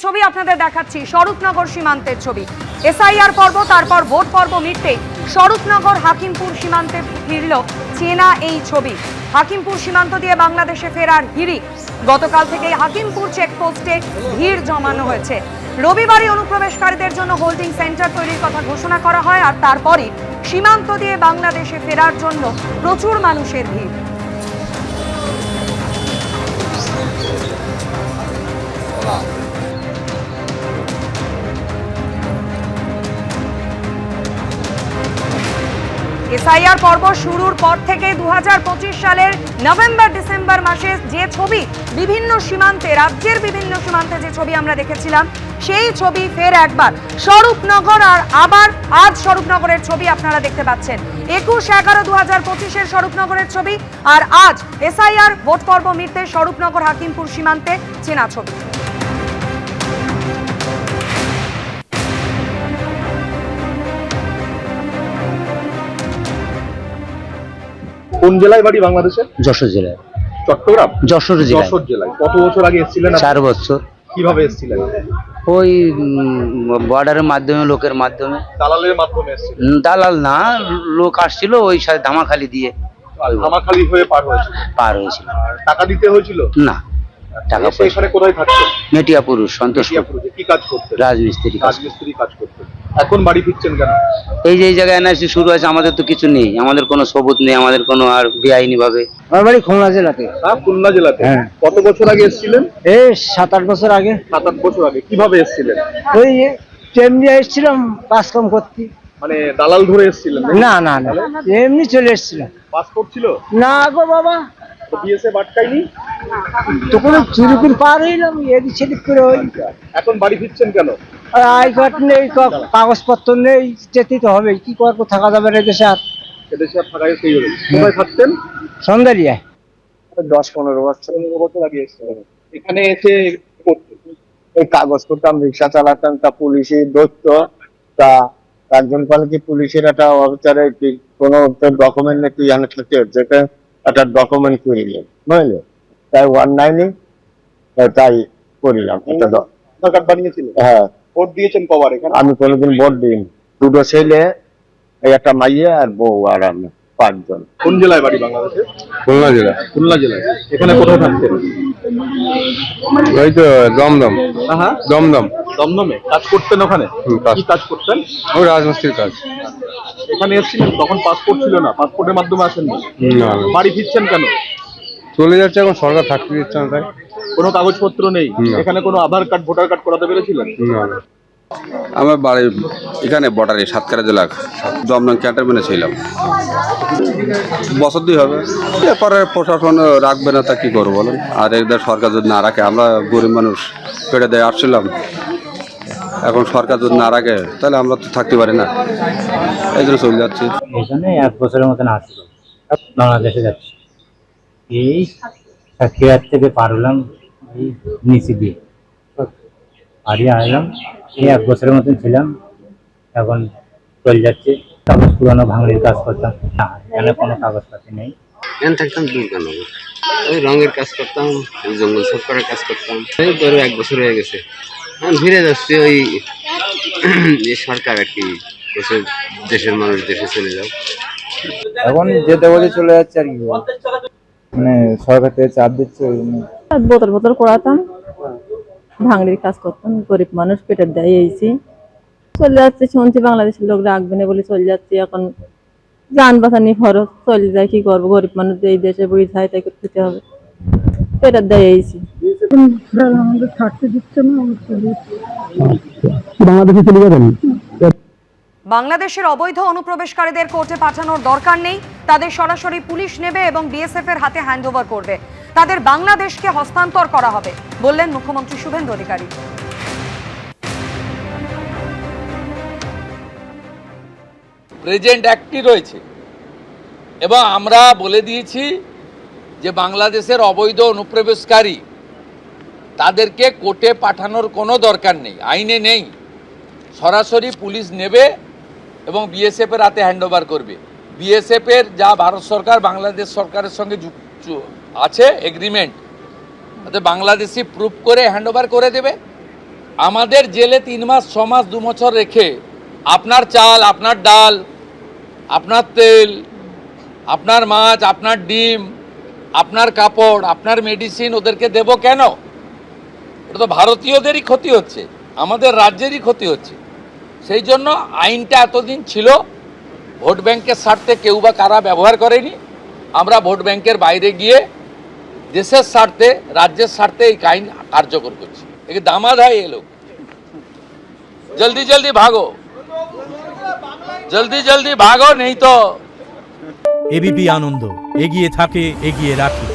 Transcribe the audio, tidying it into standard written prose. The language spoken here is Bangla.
ছবি আপনাদের দেখাচ্ছি স্বরূপনগর সীমান্তের ছবি। এসআইআর পর্ব, তারপর ভোট পর্ব মিটতেই স্বরূপনগর হাকিমপুর সীমান্তে ফিরল চেনা এই ছবি। হাকিমপুর সীমান্ত দিয়ে বাংলাদেশে ফেরার হিড়িক। গতকাল থেকে হাকিমপুর চেকপোস্টে ভিড় জমানো হয়েছে। রবিবারই অনুপ্রবেশকারীদের জন্য হোল্ডিং সেন্টার তৈরির কথা ঘোষণা করা হয়, আর তারপরই সীমান্ত দিয়ে বাংলাদেশে ফেরার জন্য প্রচুর মানুষের ভিড়। এসআইআর পর্ব শুরুর পর থেকে 2025 সালের নভেম্বর ডিসেম্বর মাসে যে ছবি বিভিন্ন সীমান্তে, রাজ্যের বিভিন্ন সীমান্তে যে ছবি আমরা দেখেছিলাম, সেই ছবি ফের একবার স্বরূপনগর, আর আবার আজ স্বরূপনগরের ছবি আপনারা দেখতে পাচ্ছেন। 21/11/2025 স্বরূপনগরের ছবি, আর আজ এসআইআর ভোট পর্ব মিটতে স্বরূপনগর হাকিমপুর সীমান্তে চেনা ছবি। কোন জেলায় বাড়ি বাংলাদেশে? যশোর জেলায়। চট্টগ্রাম? যশোর জেলায়। যশোর জেলায়। কত বছর আগে এসেছিলেন? 4 বছর। কিভাবে এসেছিলেন? ওই বর্ডারের মাধ্যমে, লোকের মাধ্যমে। দালালের মাধ্যমে এসেছিলেন? দালাল না, লোক আসছিল, ওই সাথে ধামাখালি দিয়ে ধামাখালি হয়ে পার হয়েছিল। টাকা দিতে হয়েছিল? না, টাকা এসে এখানে কোথায় থাকতেন? মেটিয়াপুর, সন্তোষপুর। কি কাজ করতেন? রাজমিস্ত্রি কাজ। রাজমিস্ত্রি কাজ করতেন। এখন বাড়ি ফিরছেন কেন? এই যে জায়গায় এনআরসি শুরু হয়েছে, আমাদের তো কিছু নেই, আমাদের কোনো সবুত নেই, আমাদের কোনো আর বেআইনি ভাবে। আমার বাড়ি খুলনা জেলাতে। খুলনা জেলাতে? হ্যাঁ। কত বছর আগে এসেছিলেন? এই 7-8 বছর আগে। 7-8 বছর আগে। কিভাবে এসেছিলেন? ওই ট্রেন দিয়ে এসেছিলাম কাজ কাম করতে। মানে দালাল ধরে এসেছিলেন? না না না, এমনি চলে এসেছিলাম। পাসপোর্ট ছিল? না গো বাবা, বিএসএফ আটকায়নি? তখন চুরি করে পার হইলাম, এদিক সেদিক করে। ওই এখন বাড়ি ফিরছেন কেন? আই কার্ড নেই, কাগজপত্র নেই, যেতেই তো হবে, কি করবো, থাকা যাবে না দেশে আর। এদেশে আর থাকা যেতেই হবে। কোথায় থাকতেন? সন্ধ্যারিয়ায়। 10-15 বছর আগে এসেছিলেন। এখানে এসে এই কাগজ করতাম, রিক্সা চালাতাম, তা পুলিশে ধরত। তা একজন বলে কি পুলিশের একটা অফিসারে কোনো ডকুমেন্ট নেই, তুই এখানে থাকতে, যেটা একটা ডকুমেন্ট করিলেন, বুঝলে? তাই 19 তাই করিলাম। আধার কার্ড বানিয়েছিলেন? হ্যাঁ। ভোট দিয়েছেন কবার এখানে? আমি কোনোদিন ভোট দিইনি। 2টো ছেলে, এই একটা মাইয়া আর বউ, আর আমি 5 জন। কোন জেলায় বাড়ি বাংলাদেশে? খুলনা জেলা। খুলনা জেলায়। এখানে কোথায় থাকতেন? ওই তো দমদম। হ্যাঁ, দমদম। দমদমে কাজ করতেন ওখানে? কি কাজ করতেন? ওই রাজমিস্ত্রির কাজ। এখানে এসেছিলেন তখন পাসপোর্ট ছিল না? পাসপোর্টের মাধ্যমে আসেননি? না, বাড়ি ফিরছেন কেন? চলে যাচ্ছে, এখন সরকার থাকতে দিচ্ছে না, তাই। কোনো কাগজপত্র নেই? না। এখানে কোনো আধার কার্ড, ভোটার কার্ড করাতে পেরেছিলেন? না। আমার বাড়ি এখানে বর্ডারে, সাতক্ষীরা জেলা, দমদম ক্যান্টনমেন্টে ছিলাম। বছর 2 হবে। এরপরে প্রশাসন রাখবে না, তা কি করবো বলেন? আর এদের সরকার যদি না রাখে, আমরা গরিব মানুষ পেটে দিয়ে আসছিলাম, এখন সরকার যদি না রাখে তাহলে আমরা তো থাকতে পারি না, এই জন্য চলে যাচ্ছি। এখানে 1 বছরের মতন আসছিল, বাংলাদেশে যাচ্ছি। এই সাতক্ষীরা থেকে পার হলাম, এই নিচে দিয়ে পাড়িয়ে আসলাম। এই 1 বছরের মতন ছিলাম, এখন চলে যাচ্ছে। কাগজ পুরানো ভাঙড়ির কাজ করতাম, না এখানে কোনো কাগজপাতি নেই। এখানে থাকতাম দুর্গানগর, ওই রঙের কাজ করতাম, ওই জঙ্গল সাফ করার কাজ করতাম। এই ধরো 1 বছর হয়ে গেছে, এখন ফিরে যাচ্ছি। ওই যে সরকার আর কি দেশের মানুষ দেশে চলে যাও, এখন যেতে বলে চলে যাচ্ছে আর কি, মানে সরকার থেকে চাপ দিচ্ছে। বোতল বোতল করাতাম, ভাঙড়ির কাজ করতাম, গরিব মানুষ পেটের দায় এইছি, চলে যাচ্ছে। শুনছি বাংলাদেশের লোক রাখবে না বলে চলে যাচ্ছে। এখন যান বাঁচানি খরচ, চলে যায়, কি করবো, গরিব মানুষ এই দেশে বুড়ি খাই, তাই করতে হবে, পেটের দায় এইছি। আমাদের থাকতে দিচ্ছে না, বাংলাদেশে চলে যাবেন। বাংলাদেশের অবৈধ অনুপ্রবেশকারীদের কোর্টে পাঠানোর দরকার নেই, তাদের সরাসরি পুলিশ নেবে এবং বিএসএফ এর হাতে হ্যান্ডওভার করবে, তাদের বাংলাদেশকে হস্তান্তর করা হবে, বললেন মুখ্যমন্ত্রী শুভেন্দু অধিকারী। প্রেজেন্ট অ্যাক্টই রয়েছে এবং আমরা বলে দিয়েছি যে বাংলাদেশের অবৈধ অনুপ্রবেশকারী তাদেরকে কোর্টে পাঠানোর কোনো দরকার নেই, আইনে নেই, সরাসরি পুলিশ নেবে এবং বিএসএফ এর হাতে হ্যান্ডওভার করবে। বিএসএফ এর যা ভারত সরকার বাংলাদেশ সরকারের সঙ্গে আছে এগ্রিমেন্ট, তাতে বাংলাদেশি প্রুফ করে হ্যান্ডওভার করে দেবে। আমাদের জেলে 3 মাস 6 মাস 2 বছর রেখে আপনার চাল, আপনার ডাল, আপনার তেল, আপনার মাছ, আপনার ডিম, আপনার কাপড়, আপনার মেডিসিন ওদেরকে দেব কেন? এটা তো ভারতীয়দেরই ক্ষতি হচ্ছে, আমাদের রাজ্যেরই ক্ষতি হচ্ছে। সেই জন্য আইনটা এতদিন ছিল ভোট ব্যাংকের স্বার্থে কেউ বা কারা ব্যবহার করেনি। আমরা ভোট ব্যাংকের বাইরে গিয়ে দেশের স্বার্থে, রাজ্যের স্বার্থে এই আইন কার্যকর করছি। একে দামাদ হয় এ লোক। জলদি জলদি ভাগো, জলদি জলদি ভাগো, নেই তো। এবিপি আনন্দ, এগিয়ে থাকে, এগিয়ে রাখে।